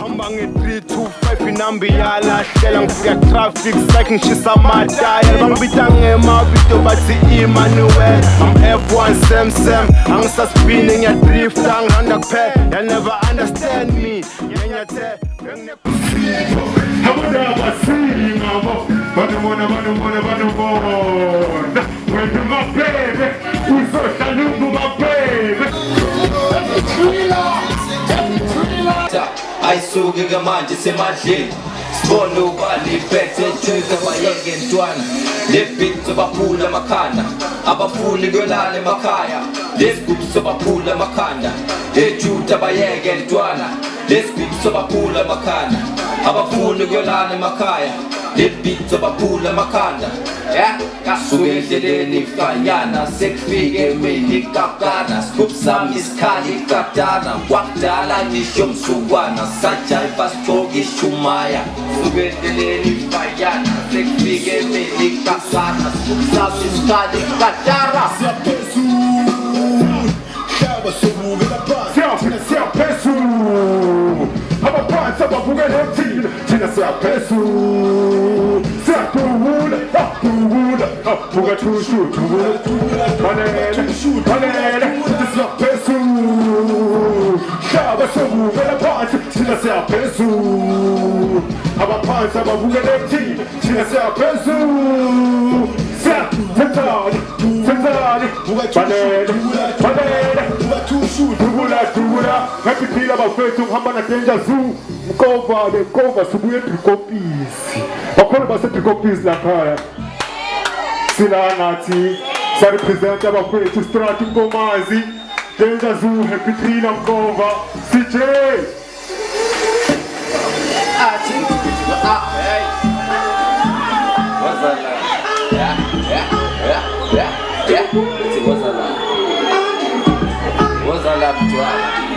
hamba nge-325 inambiyala hlela ngifika traffic cycle ngishisa amataya bangibita ngemabito bathi Emmanuel I'm F1 Sam angisasibini ngiyadrifta ngihanda kuphela you never understand me ngenyathe Abudaba singa banubona when you my baby we so shalungu my baby ayisuke manje semadleni sibona ubani phethe tshika bayeke ntwana lebhithi baphula amakhanda abafuni kuyolala emakhaya lesigubu sobaphula amakhanda ejuda bayeke ntwana lesigubu sobaphula amakhanda abafuni kuyolala emakhaya lebhithi baphula amakhanda kasuke endleleni fanyana sekufike emini kakana scoop sami isikhali katana kwakudala ngisho msukwana sajayiva sithoka ishumaya suke endleleni fanyana sekufike emini kakana scoop sami isikhali katana siyaphezulu abaphansi abavukela ethina thina siyaphezulu siyadubula avuka thushu balele sithi siyaphezulu hlaba sobukela phansi thina siyaphezulu abaphansi abavukela ethina thina siyaphezulu siyathathani balele dubula ngaphiphila bafethu ngihamba na Danger Zoo mkova sibuye eBrikopisi bakhona baseBrikopisi lakhaya sila nathi sarepresenta abafethu Strati Nkomazi Danger Zoo Happy Trina Mkova CJ wazala mtwana